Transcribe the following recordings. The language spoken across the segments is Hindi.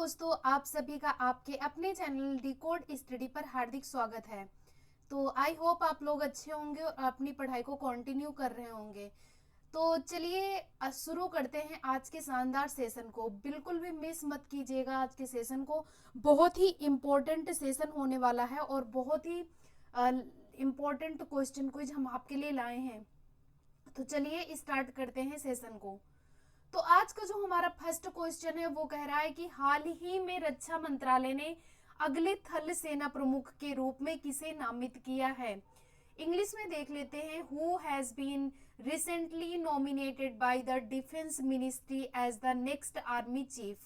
दोस्तों, आप सभी का आपके अपने चैनल डिकोड स्टडी पर हार्दिक स्वागत है। तो आई होप आप लोग अच्छे होंगे और अपनी पढ़ाई को कंटिन्यू कर रहे होंगे। तो चलिए शुरू करते हैं आज के शानदार सेशन को। बिल्कुल भी मिस मत कीजिएगा आज के सेशन को। बहुत ही इम्पोर्टेंट सेशन होने वाला है और बहुत ही इम्पोर्टेंट क्वेश्चन क्विज हम आपके लिए लाए हैं। तो चलिए स्टार्ट करते हैं सेशन को। तो आज का जो हमारा फर्स्ट क्वेश्चन है वो कह रहा है कि हाल ही में रक्षा मंत्रालय ने अगले थल सेना प्रमुख के रूप में किसे नामित किया है। इंग्लिश में देख लेते हैं। Who has been recently nominated by the defence ministry as the next army chief.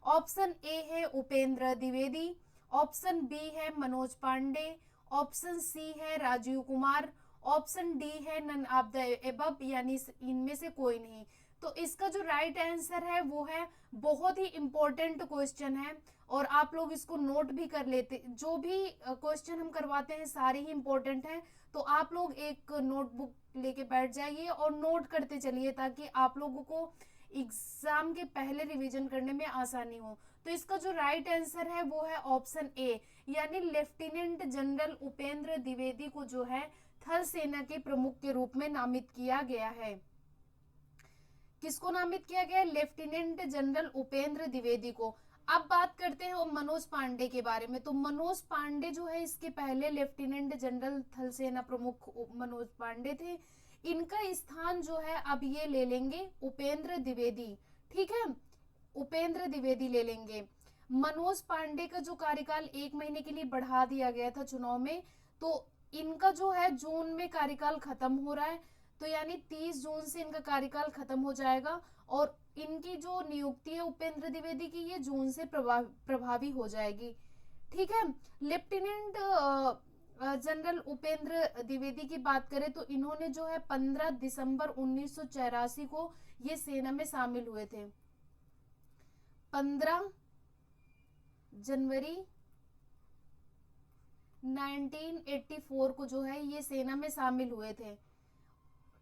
Option A है उपेंद्र द्विवेदी, ऑप्शन बी है मनोज पांडे, ऑप्शन सी है राजीव कुमार, ऑप्शन डी है नन ऑफ द एबव यानी इनमें से कोई नहीं। तो इसका जो राइट आंसर है वो है, बहुत ही इंपॉर्टेंट क्वेश्चन है और आप लोग इसको नोट भी कर लेते। जो भी क्वेश्चन हम करवाते हैं सारे ही इंपॉर्टेंट हैं, तो आप लोग एक नोटबुक लेके बैठ जाइए और नोट करते चलिए ताकि आप लोगों को एग्जाम के पहले रिवीजन करने में आसानी हो। तो इसका जो राइट आंसर है वो है ऑप्शन ए, यानी लेफ्टिनेंट जनरल उपेंद्र द्विवेदी को जो है थल सेना के प्रमुख के रूप में नामित किया गया है। किसको नामित किया गया? लेफ्टिनेंट जनरल उपेंद्र द्विवेदी को। अब बात करते हैं मनोज पांडे के बारे में। तो मनोज पांडे जो है इसके पहले लेफ्टिनेंट जनरल थल सेना प्रमुख मनोज पांडे थे। इनका स्थान जो है अब ये ले लेंगे उपेंद्र द्विवेदी। ठीक है, उपेंद्र द्विवेदी ले लेंगे। मनोज पांडे का जो कार्यकाल 1 महीने के लिए बढ़ा दिया गया था चुनाव में, तो इनका जो है जून में कार्यकाल खत्म हो रहा है। तो यानी 30 जून से इनका कार्यकाल खत्म हो जाएगा और इनकी जो नियुक्ति है उपेंद्र द्विवेदी की, ये जून से प्रभावी हो जाएगी। ठीक है, लेफ्टिनेंट जनरल उपेंद्र द्विवेदी की बात करें तो इन्होंने जो है 15 दिसंबर 1984 को ये सेना में शामिल हुए थे। 15 जनवरी 1984 को जो है ये सेना में शामिल हुए थे।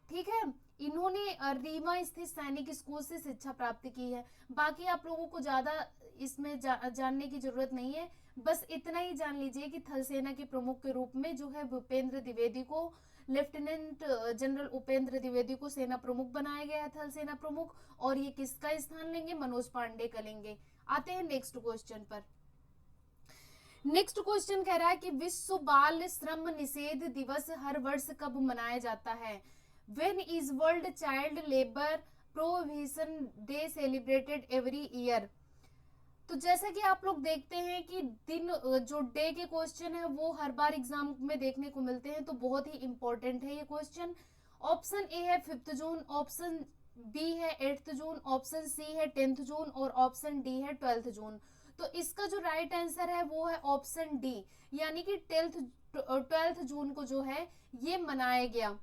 ठीक है, इन्होंने रीवा स्थित सैनिक स्कूल से शिक्षा प्राप्त की है। बाकी आप लोगों को ज्यादा इसमें जानने की जरूरत नहीं है। बस इतना ही जान लीजिए कि थल सेना के प्रमुख के रूप में जो है उपेंद्र द्विवेदी को, लेफ्टिनेंट जनरल उपेंद्र द्विवेदी को सेना प्रमुख बनाया गया है, थल सेना प्रमुख। और ये किसका स्थान लेंगे? मनोज पांडे का लेंगे। आते हैं नेक्स्ट क्वेश्चन पर। नेक्स्ट क्वेश्चन कह रहा है कि विश्व बाल श्रम निषेध दिवस हर वर्ष कब मनाया जाता है? When is World Child Labor Prohibition Day celebrated every year? तो जैसा कि आप लोग देखते हैं कि दिन जो डे के क्वेश्चन है वो हर बार एग्जाम में देखने को मिलते हैं, तो बहुत ही इंपॉर्टेंट है ये क्वेश्चन। ऑप्शन ए है 5 जून, ऑप्शन बी है 8 जून, ऑप्शन सी है 10 जून और ऑप्शन डी है 12 जून। तो इसका जो राइट आंसर है वो है ऑप्शन डी, यानी कि 12 जून को जो है ये मनाया गया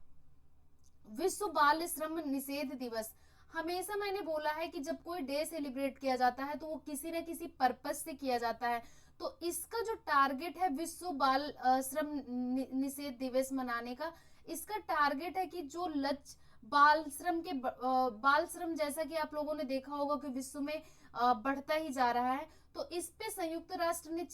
विश्व बाल श्रम निषेध दिवस। हमेशा मैंने बोला है कि जब कोई डे सेलिब्रेट किया जाता है तो वो किसी न किसी पर्पस से किया जाता है। तो इसका जो टारगेट है विश्व बाल श्रम निषेध दिवस मनाने का, इसका टारगेट है कि जो लक्ष्य बाल श्रम के बाल श्रम, जैसा कि आप लोगों ने देखा होगा कि विश्व में बढ़ता ही जा रहा है, तो इस पे संयुक्त राष्ट्र ने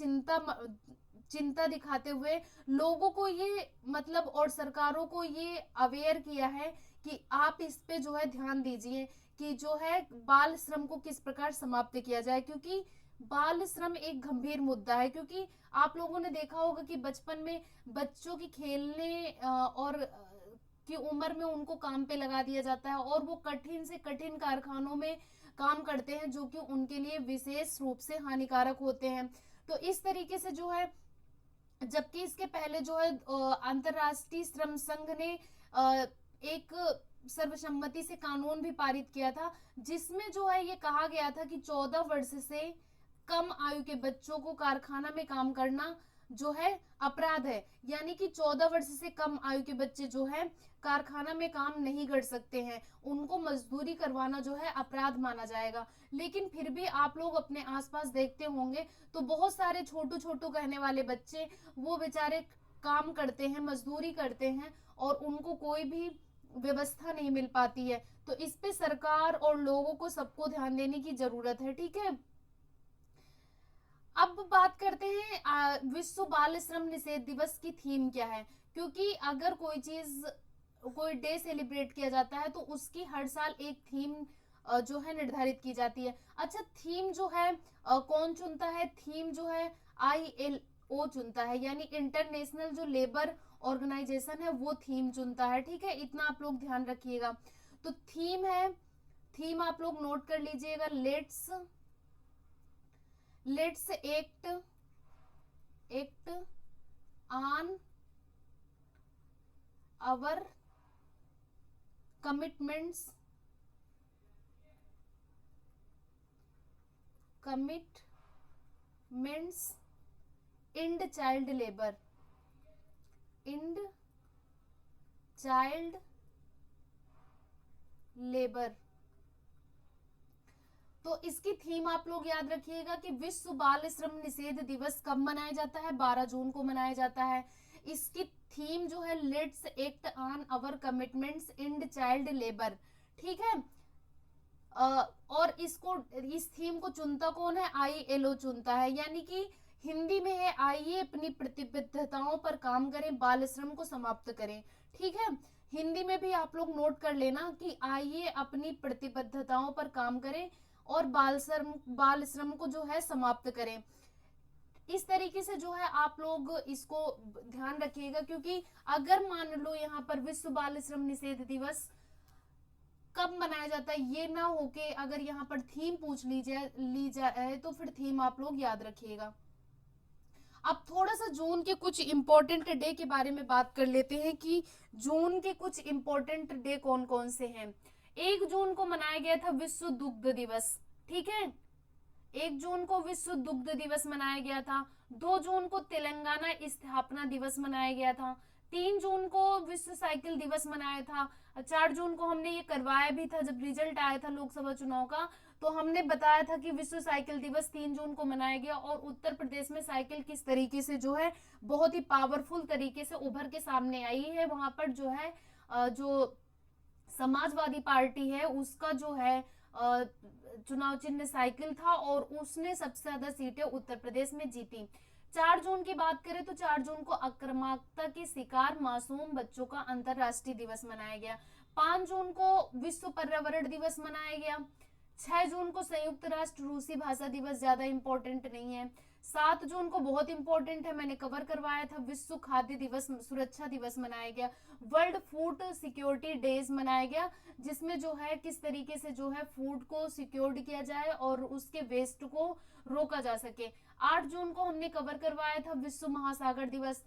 चिंता दिखाते हुए लोगों को ये मतलब और सरकारों को ये अवेयर किया है कि आप इस पे जो है ध्यान दीजिए कि जो है बाल श्रम को किस प्रकार समाप्त किया जाए, क्योंकि बाल श्रम एक गंभीर मुद्दा है। क्योंकि आप लोगों ने देखा होगा कि बचपन में बच्चों की खेलने और की उम्र में उनको काम पे लगा दिया जाता है और वो कठिन से कठिन कारखानों में काम करते हैं जो कि उनके लिए विशेष रूप से हानिकारक होते हैं। तो इस तरीके से जो है, जबकि इसके पहले जो है अंतरराष्ट्रीय श्रम संघ ने एक सर्वसम्मति से कानून भी पारित किया था, जिसमें जो है ये कहा गया था कि 14 वर्ष से कम आयु के बच्चों को कारखाना में काम करना जो है अपराध है। यानी कि 14 वर्ष से कम आयु के बच्चे जो है कारखाना में काम नहीं कर सकते हैं, उनको मजदूरी करवाना जो है अपराध माना जाएगा। लेकिन फिर भी आप लोग अपने आसपास देखते होंगे तो बहुत सारे छोटू छोटू कहने वाले बच्चे वो बेचारे काम करते हैं, मजदूरी करते हैं और उनको कोई भी व्यवस्था नहीं मिल पाती है। तो इस पे सरकार और लोगों को सबको ध्यान देने की जरूरत है। ठीक है, अब बात करते हैं विश्व बाल श्रम निषेध दिवस की थीम क्या है, क्योंकि अगर कोई चीज, कोई डे सेलिब्रेट किया जाता है तो उसकी हर साल एक थीम जो है निर्धारित की जाती है। अच्छा, थीम जो है कौन चुनता है? थीम जो है ILO चुनता है, यानी इंटरनेशनल जो लेबर ऑर्गेनाइजेशन है वो थीम चुनता है। ठीक है, इतना आप लोग ध्यान रखिएगा। तो थीम है, थीम आप लोग नोट कर लीजिएगा, let's act on our commitments end child labour, end child labour. तो इसकी थीम आप लोग याद रखिएगा कि विश्व बाल श्रम निषेध दिवस कब मनाया जाता है? 12 जून को मनाया जाता है। इसकी थीम जो है let's act on our commitments end child labour. ठीक है, और इसको, इस थीम को चुनता कौन है? ILO चुनता है, यानी कि हिंदी में है आइए अपनी प्रतिबद्धताओं पर काम करें, बाल श्रम को समाप्त करें। ठीक है, हिंदी में भी आप लोग नोट कर लेना कि आइए अपनी प्रतिबद्धताओं पर काम करें और बाल श्रम को जो है समाप्त करें। इस तरीके से जो है आप लोग इसको ध्यान रखिएगा, क्योंकि अगर मान लो यहाँ पर विश्व बाल श्रम निषेध दिवस कब मनाया जाता है ये ना हो के अगर यहाँ पर थीम पूछ ली जाए तो फिर थीम आप लोग याद रखिएगा। अब थोड़ा सा जून के कुछ इंपॉर्टेंट डे के बारे में बात कर लेते हैं कि जून के कुछ इंपॉर्टेंट डे कौन कौन से हैं। 1 जून को मनाया गया था विश्व दुग्ध दिवस। ठीक है, 1 जून को विश्व दुग्ध दिवस मनाया गया था। 2 जून को तेलंगाना स्थापना दिवस मनाया गया था। 3 जून को विश्व साइकिल दिवस मनाया था। 4 जून को हमने ये करवाया भी था, जब रिजल्ट आया था लोकसभा चुनाव का तो हमने बताया था कि विश्व साइकिल दिवस 3 जून को मनाया गया। और उत्तर प्रदेश में साइकिल किस तरीके से जो है बहुत ही पावरफुल तरीके से उभर के सामने आई है। वहां पर जो है जो समाजवादी पार्टी है उसका जो है चुनाव चिन्ह साइकिल था और उसने सबसे ज्यादा सीटें उत्तर प्रदेश में जीती। 4 जून की बात करें तो 4 जून को आक्रामकता के शिकार मासूम बच्चों का अंतरराष्ट्रीय दिवस मनाया गया। 5 जून को विश्व पर्यावरण दिवस मनाया गया। 6 जून को संयुक्त राष्ट्र रूसी भाषा दिवस, ज्यादा इंपॉर्टेंट नहीं है। 7 जून को बहुत इंपॉर्टेंट है, मैंने कवर करवाया था, विश्व खाद्य दिवस सुरक्षा दिवस मनाया गया। वर्ल्ड फूड सिक्योरिटी डेज मनाया गया, जिसमें जो है किस तरीके से जो है फूड को सिक्योर्ड किया जाए और उसके वेस्ट को रोका जा सके। 8 जून को हमने कवर करवाया था विश्व महासागर दिवस,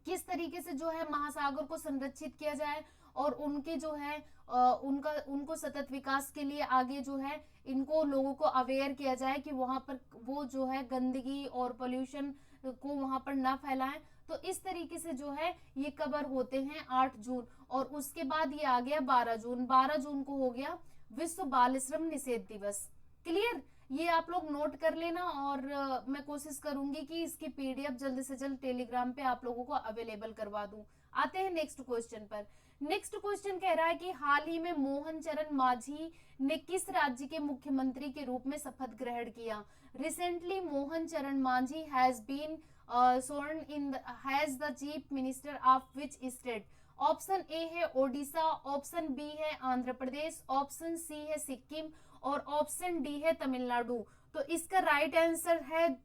किस तरीके से जो है महासागर को संरक्षित किया जाए और उनके जो है उनको सतत विकास के लिए आगे जो है इनको लोगों को अवेयर किया जाए कि वहां पर वो जो है गंदगी और पोल्यूशन को वहां पर ना फैलाएं। तो इस तरीके से जो है ये कवर होते हैं 8 जून। और उसके बाद ये आ गया 12 जून। 12 जून को हो गया विश्व बाल श्रम निषेध दिवस। क्लियर, ये आप लोग नोट कर लेना और मैं कोशिश करूंगी कि इसकी PDF जल्द से जल्द टेलीग्राम पे आप लोगों को अवेलेबल करवा दूं। आते हैं नेक्स्ट क्वेश्चन पर। नेक्स्ट क्वेश्चन कह रहा है कि हाल ही में मोहन चरण मांझी ने किस राज्य के मुख्यमंत्री के रूप में शपथ ग्रहण किया? Recently Mohan Charan Majhi has been sworn in as the chief minister of which state? Option A है ओडिशा, ऑप्शन बी है आंध्र प्रदेश, ऑप्शन सी है सिक्किम और ऑप्शन डी है तमिलनाडु। तो इसका राइट आंसर है,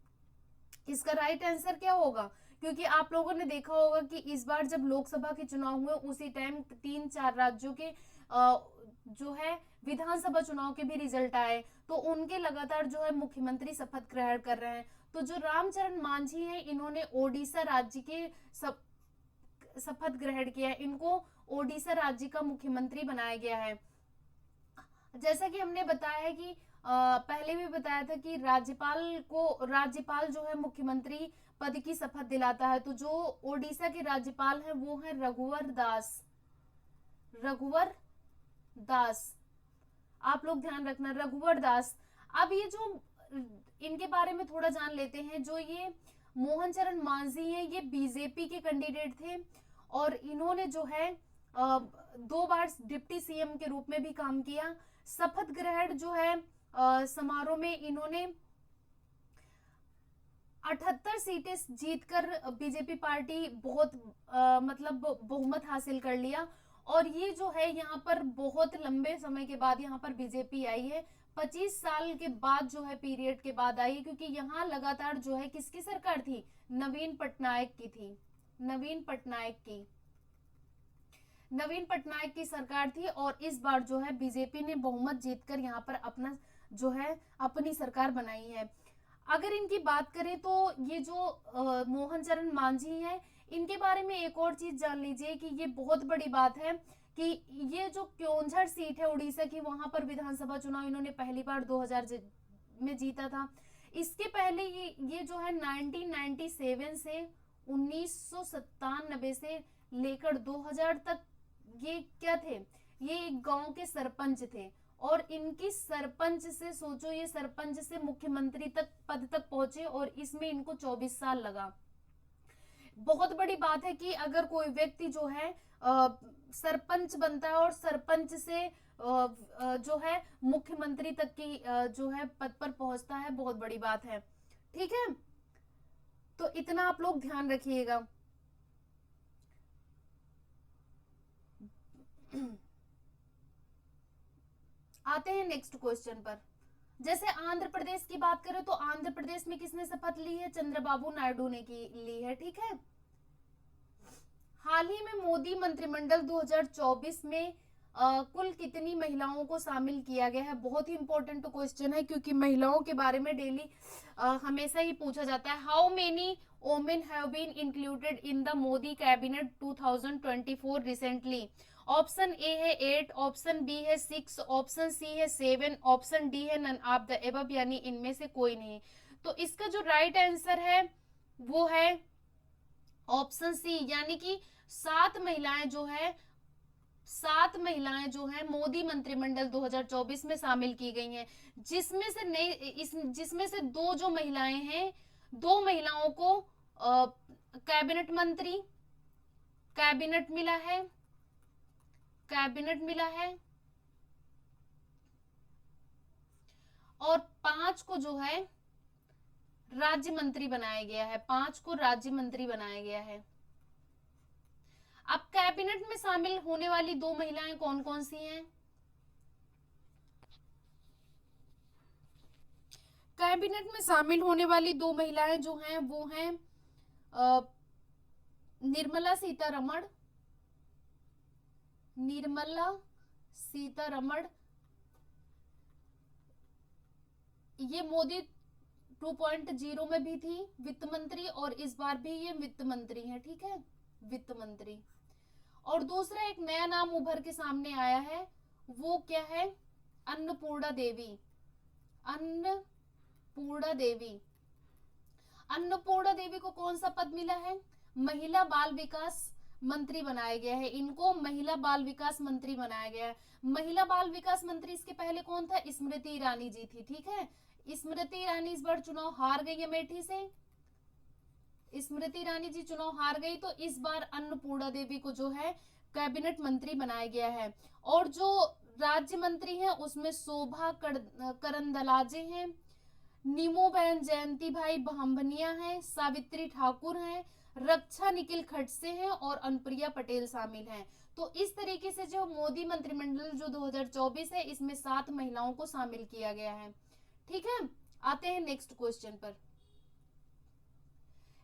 इसका राइट आंसर क्या होगा? क्योंकि आप लोगों ने देखा होगा कि इस बार जब लोकसभा के चुनाव हुए उसी टाइम 3-4 राज्यों के जो है विधानसभा चुनाव के भी रिजल्ट आए तो उनके लगातार जो है मुख्यमंत्री शपथ ग्रहण कर रहे हैं। तो जो रामचरण मांझी हैं इन्होंने ओडिशा राज्य के शपथ ग्रहण किया है, इनको ओडिशा राज्य का मुख्यमंत्री बनाया गया है। जैसा कि हमने बताया है कि पहले भी बताया था कि राज्यपाल जो है मुख्यमंत्री पद की शपथ दिलाता है। तो जो ओडिशा के राज्यपाल हैं वो है रघुवर दास। आप लोग ध्यान रखना, रघुवर दास। अब ये जो इनके बारे में थोड़ा जान लेते हैं। जो ये मोहन चरण मांझी हैं ये बीजेपी के कैंडिडेट थे और इन्होंने जो है 2 बार डिप्टी CM के रूप में भी काम किया। शपथ ग्रहण जो है समारोह में इन्होंने 78 सीटें जीतकर बीजेपी पार्टी बहुत मतलब बहुमत हासिल कर लिया। और ये जो है यहाँ पर बहुत लंबे समय के बाद यहाँ पर बीजेपी आई है, 25 साल के बाद जो है पीरियड के बाद आई है, क्योंकि यहाँ लगातार जो है किसकी सरकार थी, नवीन पटनायक की थी, नवीन पटनायक की सरकार थी। और इस बार जो है बीजेपी ने बहुमत जीतकर यहाँ पर अपना जो है अपनी सरकार बनाई है। अगर इनकी बात करें तो ये जो मोहन चरण मांझी हैं, इनके बारे में एक और चीज जान लीजिए कि ये बहुत बड़ी बात है कि ये जो क्योंझर सीट है उड़ीसा की, वहां पर विधानसभा चुनाव इन्होंने पहली बार 2000 में जीता था। इसके पहले ये जो है 1997 से 1997 से लेकर 2000 तक ये क्या थे, ये एक गांव के सरपंच थे। और इनकी सरपंच से सोचो, ये सरपंच से मुख्यमंत्री तक पद तक पहुंचे और इसमें इनको 24 साल लगा। बहुत बड़ी बात है कि अगर कोई व्यक्ति जो है सरपंच बनता है और सरपंच से जो है मुख्यमंत्री तक की जो है पद पर पहुंचता है, बहुत बड़ी बात है। ठीक है, तो इतना आप लोग ध्यान रखिएगा। आते हैं नेक्स्ट क्वेश्चन पर। जैसे आंध्र प्रदेश की बात करें तो आंध्र प्रदेश में किसने शपथ ली है, चंद्रबाबू नायडू ने ली है। ठीक है, हाल ही में मोदी मंत्रिमंडल 2024 में कुल कितनी महिलाओं को शामिल किया गया है, बहुत ही इंपॉर्टेंट क्वेश्चन है क्योंकि महिलाओं के बारे में डेली हमेशा ही पूछा जाता है। How many women have been included in the Modi cabinet 2024 recently. Option A है 8, ऑप्शन बी है 6, ऑप्शन सी है 7, ऑप्शन डी है नन ऑफ द अबव, यानी इनमें से कोई नहीं। तो इसका जो राइट आंसर है वो है ऑप्शन सी, यानी कि 7 महिलाएं जो है मोदी मंत्रिमंडल 2024 में शामिल की गई हैं, जिसमें से 2 जो महिलाएं हैं, 2 महिलाओं को कैबिनेट मिला है और 5 को जो है राज्य मंत्री बनाया गया है, 5 को राज्य मंत्री बनाया गया है। अब कैबिनेट में शामिल होने वाली 2 महिलाएं कौन कौन सी हैं? कैबिनेट में शामिल होने वाली 2 महिलाएं जो हैं वो हैं निर्मला सीतारमण। ये मोदी 2.0 में भी थी वित्त मंत्री और इस बार भी ये वित्त मंत्री है। ठीक है, वित्त मंत्री। और दूसरा एक नया नाम उभर के सामने आया है, वो क्या है, अन्नपूर्णा देवी को कौन सा पद मिला है, महिला बाल विकास मंत्री बनाया गया है, इनको महिला बाल विकास मंत्री बनाया गया है। महिला बाल विकास मंत्री इसके पहले कौन था, स्मृति ईरानी जी थी। ठीक है, स्मृति ईरानी इस बार चुनाव हार गई अमेठी से, स्मृति ईरानी जी चुनाव हार गई, तो इस बार अन्नपूर्णा देवी को जो है कैबिनेट मंत्री बनाया गया है। और जो राज्य मंत्री हैं उसमें शोभा करंदलाजे हैं, नीमूबेन जयंती भाई भांभनिया हैं, सावित्री ठाकुर हैं, रक्षा निखिल खड़से हैं और अनुप्रिया पटेल शामिल हैं। तो इस तरीके से जो मोदी मंत्रिमंडल जो 2024 है इसमें 7 महिलाओं को शामिल किया गया है। ठीक है, आते हैं नेक्स्ट क्वेश्चन पर।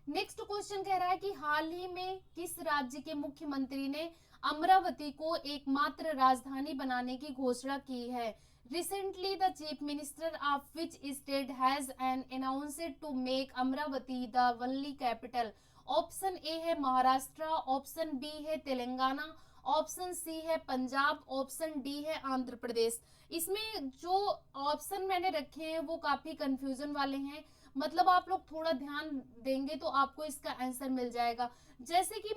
नेक्स्ट क्वेश्चन कह रहा है कि हाल ही में किस राज्य के मुख्यमंत्री ने अमरावती को एकमात्र राजधानी बनाने की घोषणा की है। Recently the chief minister of which state has an announced to make Amaravati the only capital. Option A है महाराष्ट्र, ऑप्शन बी है तेलंगाना, ऑप्शन सी है पंजाब, ऑप्शन डी है आंध्र प्रदेश। इसमें जो ऑप्शन मैंने रखे हैं वो काफी कंफ्यूजन वाले हैं, मतलब आप लोग थोड़ा ध्यान देंगे तो आपको इसका आंसर मिल जाएगा। जैसे कि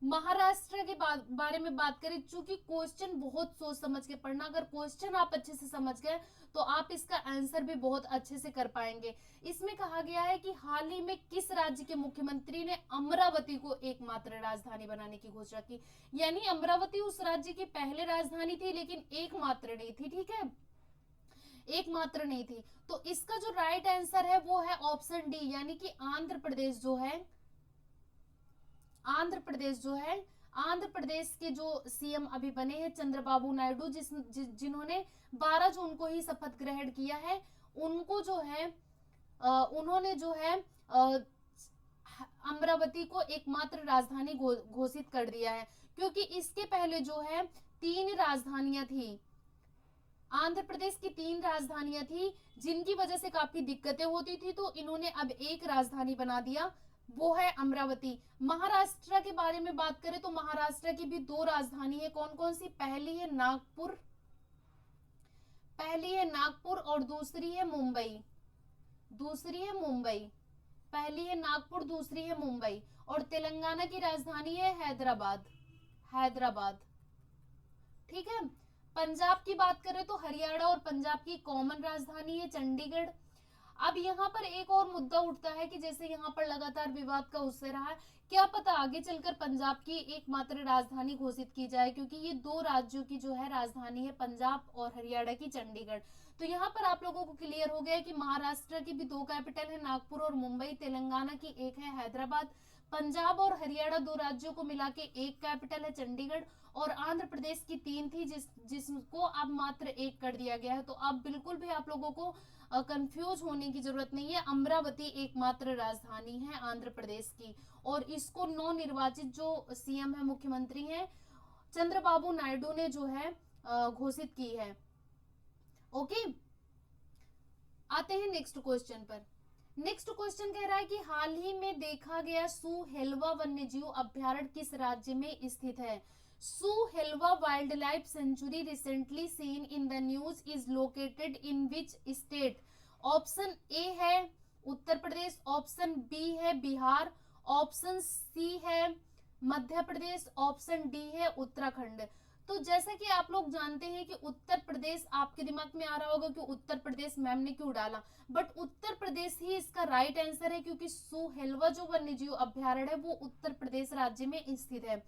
महाराष्ट्र के बारे में बात करें, चूंकि क्वेश्चन बहुत सोच समझ के पढ़ना, अगर क्वेश्चन आप अच्छे से समझ गए तो आप इसका आंसर भी बहुत अच्छे से कर पाएंगे। इसमें कहा गया है कि हाल ही में किस राज्य के मुख्यमंत्री ने अमरावती को एकमात्र राजधानी बनाने की घोषणा की, यानी अमरावती उस राज्य की पहले राजधानी थी लेकिन एकमात्र नहीं थी। ठीक है, एकमात्र नहीं थी। तो इसका जो राइट आंसर है वो है ऑप्शन डी, यानी कि आंध्र प्रदेश जो है, आंध्र प्रदेश जो है, आंध्र प्रदेश के जो सीएम अभी बने हैं चंद्रबाबू नायडू, जिन्होंने 12 जून को ही शपथ ग्रहण किया है, उनको जो है उन्होंने जो है अमरावती को एकमात्र राजधानी घोषित कर दिया है, क्योंकि इसके पहले जो है 3 राजधानियां थी, आंध्र प्रदेश की 3 राजधानियां थी, जिनकी वजह से काफी दिक्कतें होती थी, तो इन्होंने अब एक राजधानी बना दिया, वो है अमरावती। महाराष्ट्र के बारे में बात करें तो महाराष्ट्र की भी 2 राजधानी है, कौन कौन सी, पहली है नागपुर, पहली है नागपुर और दूसरी है मुंबई, दूसरी है मुंबई, पहली है नागपुर, दूसरी है मुंबई। और तेलंगाना की राजधानी है हैदराबाद, हैदराबाद, ठीक है। पंजाब की बात करें तो हरियाणा और पंजाब की कॉमन राजधानी है चंडीगढ़। अब यहाँ पर एक और मुद्दा उठता है कि जैसे यहाँ पर लगातार विवाद का उससे रहा है, क्या पता आगे चलकर पंजाब की एकमात्र राजधानी घोषित की जाए, क्योंकि ये 2 राज्यों की जो है राजधानी है, पंजाब और हरियाणा की चंडीगढ़। तो यहाँ पर आप लोगों को क्लियर हो गया कि महाराष्ट्र की भी 2 कैपिटल है, नागपुर और मुंबई, तेलंगाना की एक है हैदराबाद, पंजाब और हरियाणा 2 राज्यों को मिला के एक कैपिटल है चंडीगढ़, और आंध्र प्रदेश की 3 थी जिसको अब मात्र 1 कर दिया गया है। तो अब बिल्कुल भी आप लोगों को कंफ्यूज होने की जरूरत नहीं है, अमरावती एकमात्र राजधानी है आंध्र प्रदेश की, और इसको नवनिर्वाचित जो सीएम है, मुख्यमंत्री हैं, चंद्रबाबू नायडू ने जो है घोषित की है। ओके, आते हैं नेक्स्ट क्वेश्चन पर। नेक्स्ट क्वेश्चन कह रहा है कि हाल ही में देखा गया सुहेलवा वन्यजीव अभ्यारण्य किस राज्य में स्थित है। Suhelwa wild life sanctuary recently seen in the news is located in which state. Option A है उत्तर प्रदेश, ऑप्शन बी है बिहार, ऑप्शन सी है मध्य प्रदेश, ऑप्शन डी है उत्तराखंड। तो जैसा कि आप लोग जानते हैं कि उत्तर प्रदेश, आपके दिमाग में आ रहा होगा कि उत्तर प्रदेश मैम ने क्यों डाला, बट उत्तर प्रदेश ही इसका राइट आंसर है, क्योंकि सुहेलवा जो वन्यजीव अभ्यारण्य है वो उत्तर प्रदेश राज्य में स्थित है।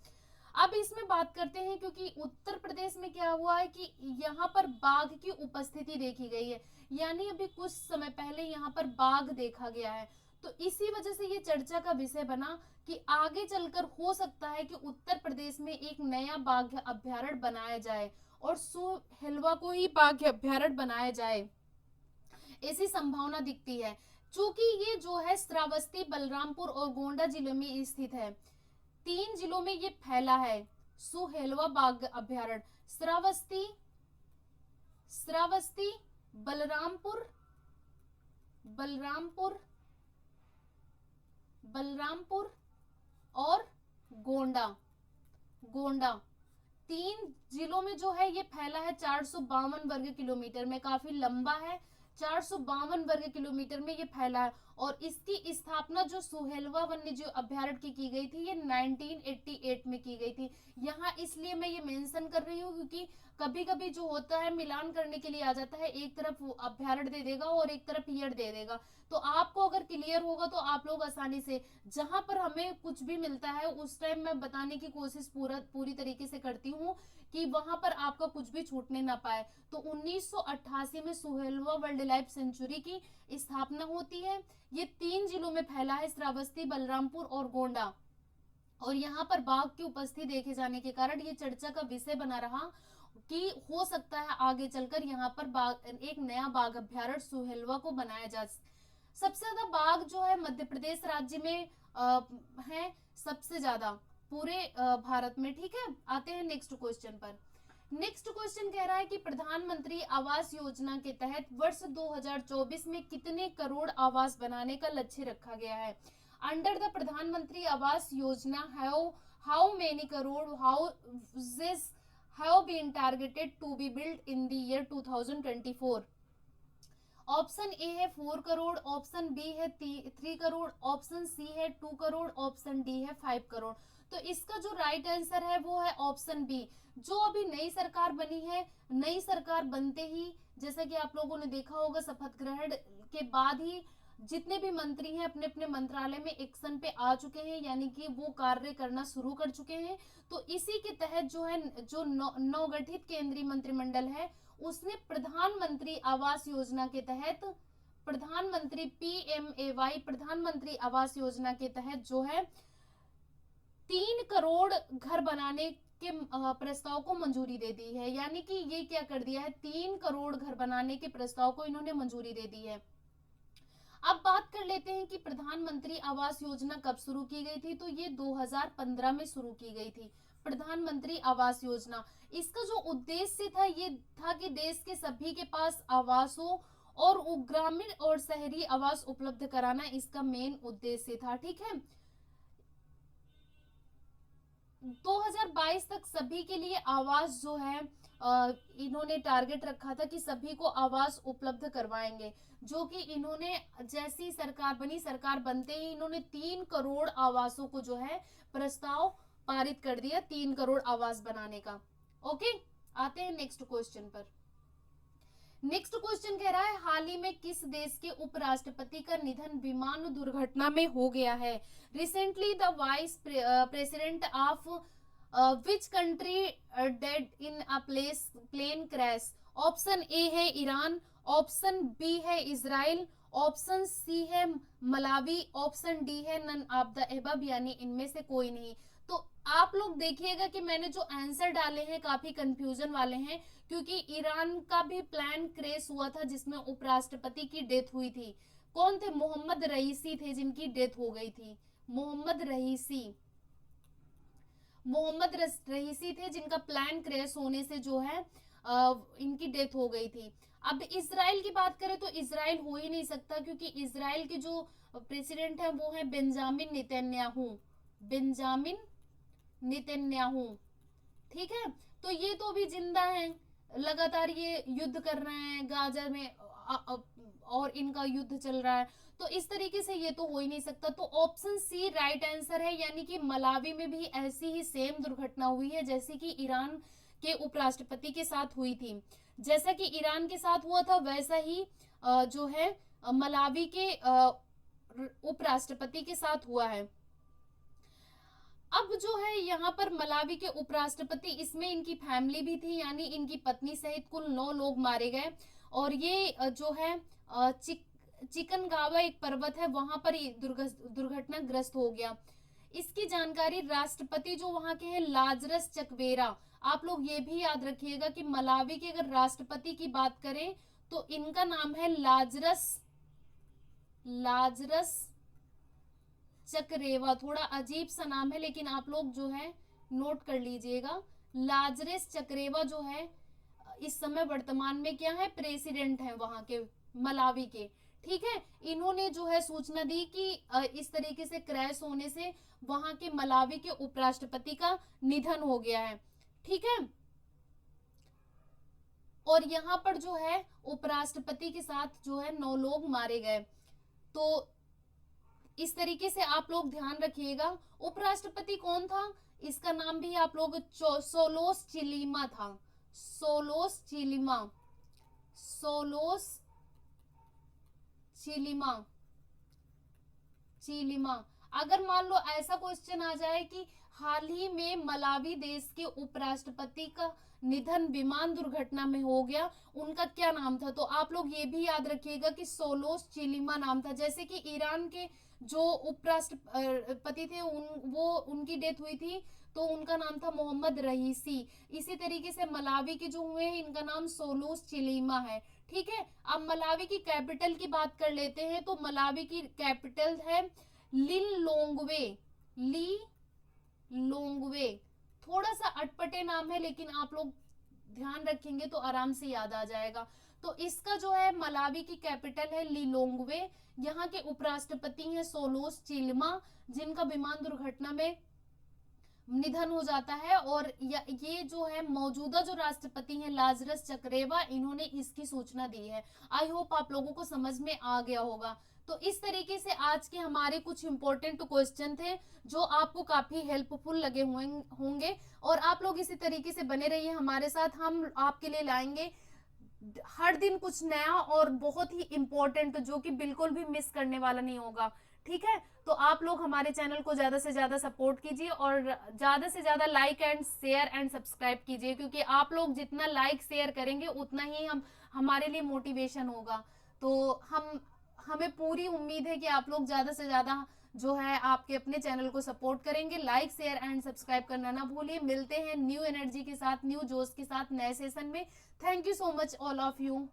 अब इसमें बात करते हैं, क्योंकि उत्तर प्रदेश में क्या हुआ है कि यहाँ पर बाघ की उपस्थिति देखी गई है, यानी अभी कुछ समय पहले यहाँ पर बाघ देखा गया है, तो इसी वजह से ये चर्चा का विषय बना कि आगे चलकर हो सकता है कि उत्तर प्रदेश में एक नया बाघ अभ्यारण्य बनाया जाए और सुहेलवा को ही बाघ अभ्यारण्य बनाया जाए, ऐसी संभावना दिखती है। चूंकि ये जो है श्रावस्ती, बलरामपुर और गोंडा जिलों में स्थित है, 3 जिलों में ये फैला है सुहेलवा बाघ अभ्यारण्य, श्रावस्ती, श्रावस्ती, बलरामपुर, बलरामपुर, बलरामपुर और गोंडा, गोंडा, 3 जिलों में जो है ये फैला है 452 वर्ग किलोमीटर में, काफी लंबा है, 452 वर्ग किलोमीटर में ये फैला है। और इसकी स्थापना जो सुहेलवा वन्यजीव अभ्यारण्य की गई थी, ये 1988 में की गई थी। यहाँ इसलिए मैं ये मेंशन कर रही हूँ क्योंकि कभी कभी जो होता है मिलान करने के लिए आ जाता है, एक तरफ अभ्यारण्य दे देगा और एक तरफ ईयर दे देगा, तो आपको अगर क्लियर होगा तो आप लोग आसानी से, जहां पर हमें कुछ भी मिलता है उस टाइम मैं बताने की कोशिश पूरी तरीके से करती हूँ कि वहां पर आपका कुछ भी छूटने ना पाए। तो 1988 में सुहेलवा वाइल्ड लाइफ सेंचुरी की स्थापना होती है। ये 3 जिलों में फैला है, श्रावस्ती, बलरामपुर और गोंडा, और यहाँ पर बाघ की उपस्थिति देखे जाने के कारण ये चर्चा का विषय बना रहा कि हो सकता है आगे चलकर यहाँ पर एक नया बाघ अभ्यारण्य सुहेलवा को बनाया जा। सबसे ज्यादा बाघ जो है मध्य प्रदेश राज्य में है, सबसे ज्यादा पूरे भारत में, ठीक है। आते हैं नेक्स्ट क्वेश्चन पर। नेक्स्ट क्वेश्चन कह रहा है कि प्रधानमंत्री आवास योजना के तहत वर्ष 2024 में कितने करोड़ आवास बनाने का लक्ष्य रखा गया है। अंडर द प्रधानमंत्री Awas Yojana how many crore houses have been targeted to be built in the year 2024। Option A है 4 करोड़, ऑप्शन बी है 3 करोड़, ऑप्शन सी है 2 करोड़, ऑप्शन डी है 5 करोड़। तो इसका जो राइट आंसर है वो है ऑप्शन बी। जो अभी नई सरकार बनी है, नई सरकार बनते ही जैसा कि आप लोगों ने देखा होगा शपथ ग्रहण के बाद ही जितने भी मंत्री हैं अपने अपने मंत्रालय में एक्शन पे आ चुके हैं, यानी कि वो कार्य करना शुरू कर चुके हैं। तो इसी के तहत जो है जो नवगठित केंद्रीय मंत्रिमंडल है उसने प्रधानमंत्री आवास योजना के तहत, प्रधानमंत्री PMAY प्रधानमंत्री आवास योजना के तहत जो है 3 करोड़ घर बनाने के प्रस्ताव को मंजूरी दे दी है। यानी कि ये क्या कर दिया है, 3 करोड़ घर बनाने के प्रस्ताव को इन्होंने मंजूरी दे दी है। अब बात कर लेते हैं कि प्रधानमंत्री आवास योजना कब शुरू की गई थी, तो ये 2015 में शुरू की गई थी प्रधानमंत्री आवास योजना। इसका जो उद्देश्य था ये था कि देश के सभी के पास आवासों और ग्रामीण और शहरी आवास उपलब्ध कराना इसका मेन उद्देश्य था। ठीक है, 2022 तक सभी के लिए आवास जो है इन्होंने टारगेट रखा था कि सभी को आवास उपलब्ध करवाएंगे, जो कि इन्होंने जैसी सरकार बनी, सरकार बनते ही इन्होंने 3 करोड़ आवासों को जो है प्रस्ताव पारित कर दिया, 3 करोड़ आवास बनाने का। ओके, आते हैं नेक्स्ट क्वेश्चन पर। नेक्स्ट क्वेश्चन कह रहा है हाल ही में किस देश के उपराष्ट्रपति का निधन विमान दुर्घटना में हो गया है। Recently the vice president of which country dead in a plane crash. Option A है ईरान, ऑप्शन बी है इजराइल, ऑप्शन सी है मलावी, ऑप्शन डी है नन ऑफ द एबव, यानी इनमें से कोई नहीं। तो आप लोग देखिएगा कि मैंने जो आंसर डाले हैं काफी कंफ्यूजन वाले हैं, क्योंकि ईरान का भी प्लान क्रैश हुआ था जिसमें उपराष्ट्रपति की डेथ हुई थी। कौन थे, मोहम्मद रईसी थे जिनकी डेथ हो गई थी। मोहम्मद रईसी थे जिनका प्लान क्रैश होने से जो है इनकी डेथ हो गई थी। अब इजराइल की बात करें तो इजराइल हो ही नहीं सकता, क्योंकि इजराइल के जो प्रेसिडेंट है वो है बेंजामिन नेतन्याहू। ठीक है, तो ये तो अभी जिंदा हैं, लगातार ये युद्ध कर रहे हैं गाजा में और इनका युद्ध चल रहा है, तो इस तरीके से ये तो हो ही नहीं सकता। तो ऑप्शन सी राइट आंसर है, यानी कि मलावी में भी ऐसी ही सेम दुर्घटना हुई है जैसे कि ईरान के उपराष्ट्रपति के साथ हुई थी। जैसा कि ईरान के साथ हुआ था वैसा ही जो है मलावी के उपराष्ट्रपति के साथ हुआ है। अब जो है यहाँ पर मलावी के उपराष्ट्रपति, इसमें इनकी फैमिली भी थी, यानी इनकी पत्नी सहित कुल 9 लोग मारे गए। और ये जो है चिकनगावा एक पर्वत है, वहां पर दुर्घटना ग्रस्त हो गया। इसकी जानकारी राष्ट्रपति जो वहां के हैं लाजरस चकवेरा, आप लोग ये भी याद रखिएगा कि मलावी के अगर राष्ट्रपति की बात करें तो इनका नाम है लाजरस चकरेवा। थोड़ा अजीब सा नाम है, लेकिन आप लोग जो है नोट कर लीजिएगा। लाजरस चकरेवा जो है इस समय वर्तमान में क्या है, प्रेसिडेंट है वहां के मलावी के। ठीक है, इन्होंने जो है सूचना दी कि इस तरीके से क्रैश होने से वहां के मलावी के उपराष्ट्रपति का निधन हो गया है। ठीक है, और यहाँ पर जो है उपराष्ट्रपति के साथ जो है 9 लोग मारे गए। तो इस तरीके से आप लोग ध्यान रखिएगा। उपराष्ट्रपति कौन था, इसका नाम भी आप लोग सोलोस चिलिमा था। सोलोस चिलिमा। अगर मान लो ऐसा क्वेश्चन आ जाए कि हाल ही में मलावी देश के उपराष्ट्रपति का निधन विमान दुर्घटना में हो गया, उनका क्या नाम था, तो आप लोग ये भी याद रखिएगा कि सोलोस चिलिमा नाम था। जैसे कि ईरान के जो उपराष्ट्रपति थे उनकी डेथ हुई थी तो उनका नाम था मोहम्मद रईसी। इसी तरीके से मलावी के जो हुए हैं इनका नाम सोलोस चिलिमा है। ठीक है, अब मलावी की कैपिटल की बात कर लेते हैं, तो मलावी की कैपिटल है लिलोंग्वे। थोड़ा सा अटपटे नाम है, लेकिन आप लोग ध्यान रखेंगे तो आराम से याद आ जाएगा। तो इसका जो है मलावी की कैपिटल है लिलोंग्वे। यहाँ के उपराष्ट्रपति हैं सोलोस चिलिमा, जिनका विमान दुर्घटना में निधन हो जाता है। और ये जो है मौजूदा जो राष्ट्रपति हैं लाजरस चकरेवा, इन्होंने इसकी सूचना दी है। आई होप आप लोगों को समझ में आ गया होगा। तो इस तरीके से आज के हमारे कुछ इंपॉर्टेंट क्वेश्चन थे जो आपको काफी हेल्पफुल लगे होंगे। और आप लोग इसी तरीके से बने रहिए हमारे साथ, हम आपके लिए लाएंगे हर दिन कुछ नया और बहुत ही इम्पोर्टेंट, जो कि बिल्कुल भी मिस करने वाला नहीं होगा। ठीक है, तो आप लोग हमारे चैनल को ज्यादा से ज्यादा सपोर्ट कीजिए और ज्यादा से ज्यादा like and share and subscribe कीजिए, क्योंकि आप लोग जितना लाइक शेयर करेंगे उतना ही हमारे लिए मोटिवेशन होगा। तो हमें पूरी उम्मीद है कि आप लोग ज्यादा से ज्यादा जो है आपके अपने चैनल को सपोर्ट करेंगे। लाइक शेयर एंड सब्सक्राइब करना ना भूलिए। मिलते हैं न्यू एनर्जी के साथ, न्यू जोश के साथ नए सेशन में। Thank you so much all of you.